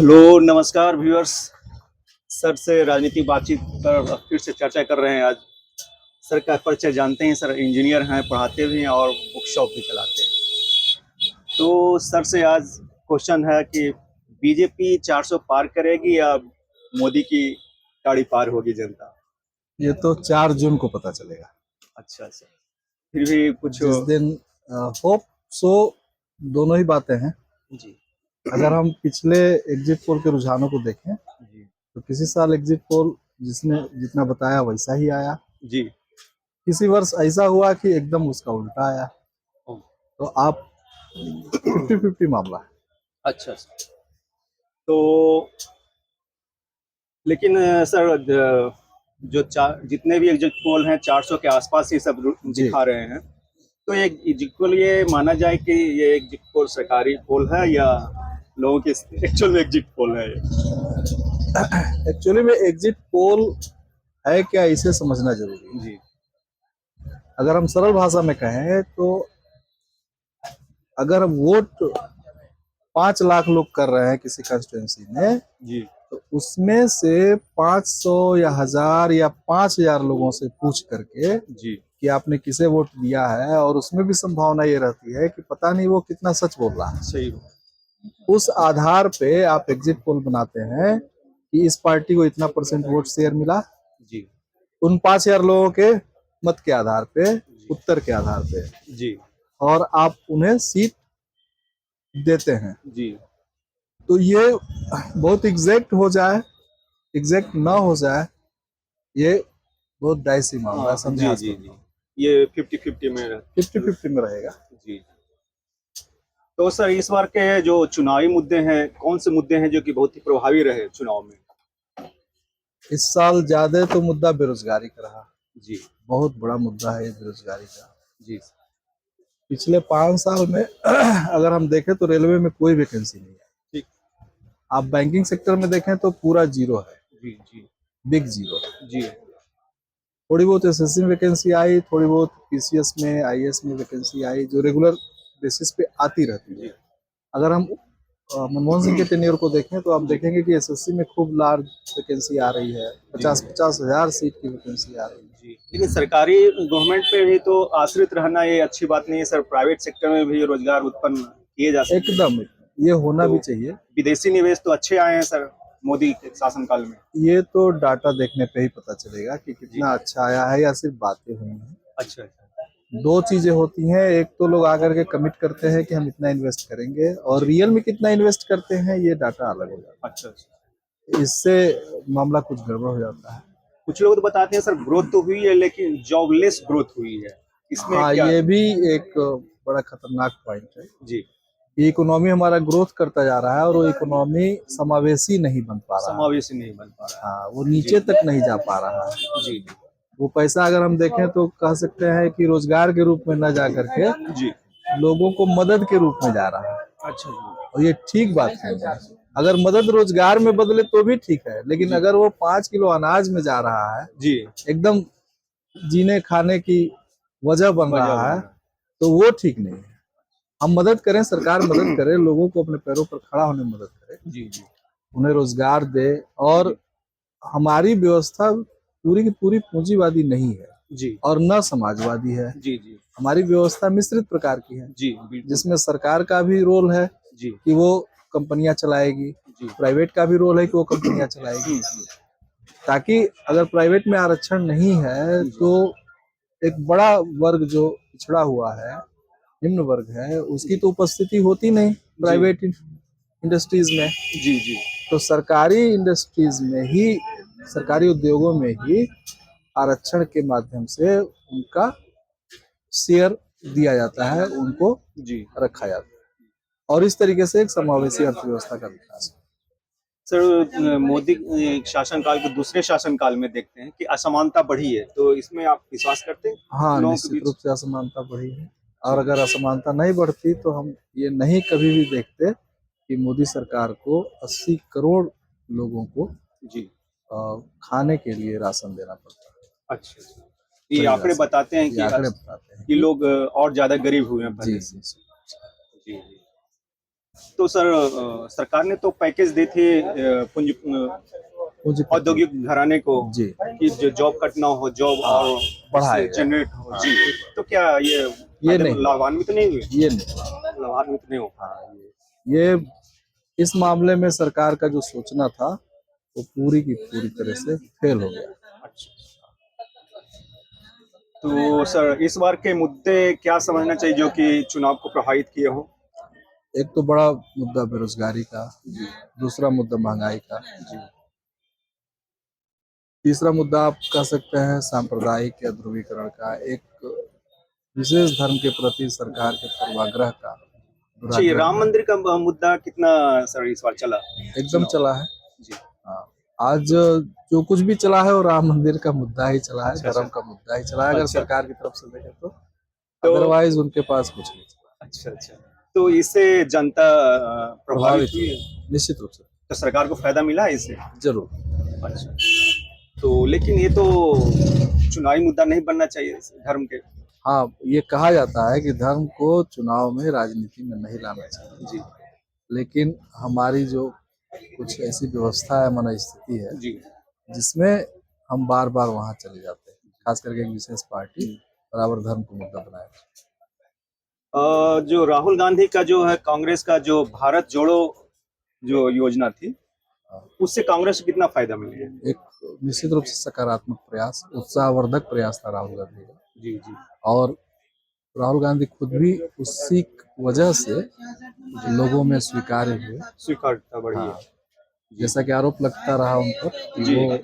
Hello, नमस्कार viewers. Sir से राजनीतिक बातचीत पर फिर से चर्चा कर रहे हैं आज। सर का परिचय जानते हैं। सर इंजीनियर हैं, पढ़ाते भी हैं और बुक शॉप भी चलाते हैं। तो सर से आज क्वेश्चन है कि बीजेपी 400 पार करेगी या मोदी की गाड़ी पार होगी जनता? ये तो 4 जून को पता चलेगा। अच्छा सर, फिर भी कुछ। जिस दिन होप सो दोनों ही बातें हैं। जी अगर हम पिछले एग्जिट पोल के रुझानों को देखें जी तो किसी साल एग्जिट पोल जिसने जितना बताया वैसा ही आया। जी। किसी वर्ष ऐसा हुआ कि एकदम उसका उल्टा आया। ओ, तो आप 50-50 मामला है। अच्छा सर। तो लेकिन सर, जो जितने भी एग्जिट पोल हैं 400 के आसपास ही सब जी, दिखा रहे हैं। तो ये एग्जिट पोल, ये माना जाए कि ये एग्जिट पोल सरकारी पोल है या लोगों के एक्चुअल में एग्जिट पोल है ये? एक्चुअली में एग्जिट पोल है क्या, इसे समझना जरूरी है। जी अगर हम सरल भाषा में कहें तो अगर वोट 5 लाख लोग कर रहे हैं किसी कंस्टिट्यूंसी में, जी तो उसमें से 500 या 1000 या 5000 लोगों से पूछ करके जी। कि आपने किसे वोट दिया है, और उसमें भी संभावना ये रहती है कि पता नहीं वो कितना सच बोल रहा है। सही। उस आधार पे आप एग्जिट पोल बनाते हैं कि इस पार्टी को इतना परसेंट वोट शेयर मिला, जी उन 5000 लोगों के मत के आधार पे, जी उत्तर के आधार पे, जी और आप उन्हें सीट देते हैं। जी। तो ये बहुत एग्जैक्ट हो जाए, एग्जैक्ट ना हो जाए, ये बहुत डाइसी मामला है, हाँ जी जी संदेहास्पद जी। मामला। ये 50-50 में 50-50 में रहेगा। जी। तो सर, इस बार के जो चुनावी मुद्दे हैं, कौन से मुद्दे हैं जो कि बहुत ही प्रभावी रहे चुनाव में? इस साल ज्यादा तो मुद्दा बेरोजगारी का रहा। जी बहुत बड़ा मुद्दा है ये बेरोजगारी का। जी पिछले 5 साल में अगर हम देखें तो रेलवे में कोई वैकेंसी नहीं है। ठीक। आप बैंकिंग सेक्टर में देखें तो पूरा जीरो है, जी जी बिग जीरो। जी थोड़ी बहुत एसएससी में वैकेंसी आई, थोड़ी बहुत पीसीएस में, आईएएस में वैकेंसी आई, जो रेगुलर बेसिस पे आती रहती जी है। अगर हम मनमोहन सिंह के टेन्योर को देखें तो आप जी देखेंगे कि एसएससी में खूब लार्ज वैकेंसी आ रही है, जी 50-50 हजार सीट की वैकेंसी आ रही है। जी। लेकिन सरकारी गवर्नमेंट पे भी तो आश्रित रहना ये अच्छी बात नहीं है सर। प्राइवेट सेक्टर में भी रोजगार उत्पन्न किए जा सकते हैं। एकदम ये होना तो भी चाहिए। विदेशी निवेश तो अच्छे आए हैं सर मोदी के शासनकाल में। ये तो डाटा देखने पे ही पता चलेगा कि जी। कितना अच्छा आया है या सिर्फ बातें हुई हैं। अच्छा अच्छा। दो चीजें होती हैं, एक तो लोग आकर के कमिट करते हैं कि हम इतना इन्वेस्ट करेंगे, और जी। रियल में कितना इन्वेस्ट करते हैं ये डाटा अलग हो जाता अच्छा अच्छा। है। इससे मामला कुछ गड़बड़ हो जाता है। कुछ लोग तो बताते हैं सर ग्रोथ तो हुई है लेकिन जॉबलेस ग्रोथ हुई है। इसमें हाँ, क्या? ये भी एक बड़ा खतरनाक पॉइंट है जी। कि इकोनॉमी हमारा ग्रोथ करता जा रहा है और वो इकोनॉमी समावेशी नहीं बन पा रहा है। समावेशी नहीं बन पा रहा हाँ, वो है। जी नीचे तक नहीं जा पा रहा है। जी वो पैसा अगर हम देखें तो कह सकते हैं कि रोजगार के रूप में न जा करके जी। लोगों को मदद के रूप में जा रहा है। अच्छा जी। और ये ठीक बात है। अगर मदद रोजगार में बदले तो भी ठीक है, लेकिन जी अगर वो 5 किलो अनाज में जा रहा है, जी। एकदम जीने खाने की वजह बन वजह रहा बन है, रहा तो वो ठीक नहीं है। हम मदद करें, सरकार मदद करे, लोगों को अपने पैरों पर खड़ा होने में मदद करे, है। जी जी उन्हें रोजगार दे। और जी हमारी व्यवस्था पूरी की पूरी पूंजीवादी नहीं है जी और न समाजवादी है। जी जी हमारी व्यवस्था मिश्रित प्रकार की है, जी। बिल्कुल। जिसमें सरकार का भी रोल है जी कि वो कंपनियां चलाएगी, जी। प्राइवेट का भी रोल है कि वो कंपनियां चलाएगी। ताकि अगर प्राइवेट में आरक्षण नहीं है जी तो एक बड़ा वर्ग जो पिछड़ा हुआ है, निम्न वर्ग है, उसकी जी तो उपस्थिति होती नहीं जी प्राइवेट इंडस्ट्रीज में। जी जी। तो सरकारी इंडस्ट्रीज में ही, सरकारी उद्योगों में ही आरक्षण के माध्यम से उनका शेयर दिया जाता है, उनको जी। रखा जाता है, और इस तरीके से एक समावेशी अर्थव्यवस्था का विकास। सर, मोदी शासनकाल के दूसरे शासनकाल में देखते हैं कि असमानता बढ़ी है, तो इसमें आप विश्वास करते हैं हाँ, लोगों के निश्चित बीच? रूप से असमानता बढ़ी है। और जी अगर असमानता नहीं बढ़ती तो हम ये नहीं कभी भी देखते कि मोदी सरकार को 80 करोड़ लोगों को जी। खाने के लिए राशन देना पड़ता है। अच्छा अच्छा। ये फ्री आंकड़े राशन, बताते हैं ये आंकड़े बताते हैं कि लोग और ज्यादा गरीब हुए हैं जी पहले से। जी। जी जी। तो सर सरकार ने तो पैकेज दी थी मुझे औद्योगिक घराने को जी कि जो जॉब कट ना हो, जॉब और बढ़ाएगा। जनरेट हो जी। तो क्या ये नहीं। लाभान्वित नहीं हुए? ये नहीं। लाभान्वित नहीं हो। हाँ, ये इस मामले में सरकार का जो सोचना था वो पूरी की पूरी तरह से फेल हो गया। तो सर इस बार के मुद्दे क्या समझना चाहिए जो कि चुनाव को प्रभावित किए हो? एक तो बड़ा मुद्दा बेरोजगारी का, दूसरा मुद्दा महंगाई का, तीसरा मुद्दा आप कह सकते हैं सांप्रदायिक या ध्रुवीकरण का, एक विशेष धर्म के प्रति सरकार के पूर्वाग्रह का, अच्छा, ये राम मंदिर का मुद्दा कितना सर इस बार चला? एकदम चला है जी। हाँ, आज जो कुछ भी चला है वो राम मंदिर का मुद्दा ही चला है, अच्छा, धर्म का मुद्दा ही चला है अगर अच्छा। सरकार की तरफ से देखें तो अदरवाइज उनके पास कुछ नहीं चला। अच्छा अच्छा, तो इससे जनता प्रभावित हुई है? निश्चित रूप से। तो सरकार को फायदा मिला है इससे? जरूर। अच्छा, तो लेकिन ये तो चुनावी मुद्दा नहीं बनना चाहिए धर्म के। हाँ, ये कहा जाता है कि धर्म को चुनाव में, राजनीति में नहीं लाना चाहिए जी, लेकिन हमारी जो कुछ ऐसी व्यवस्था है, मनस्थिति है जी, जिसमें हम बार बार वहां चले जाते हैं, खास करके एक विशेष पार्टी बराबर धर्म को मुद्दा बनाए। जो राहुल गांधी का जो है कांग्रेस का जो भारत जोड़ो जो योजना थी, उससे कांग्रेस को कितना फायदा मिलेगा? एक निश्चित रूप से सकारात्मक प्रयास, उत्साहवर्धक प्रयास था राहुल गांधी का। जी जी। और राहुल गांधी खुद भी उसी वजह से लोगों में स्वीकार्य हुए। स्वीकारता बढ़ी है। हाँ, जैसा कि आरोप लगता रहा उन पर कि जी। वो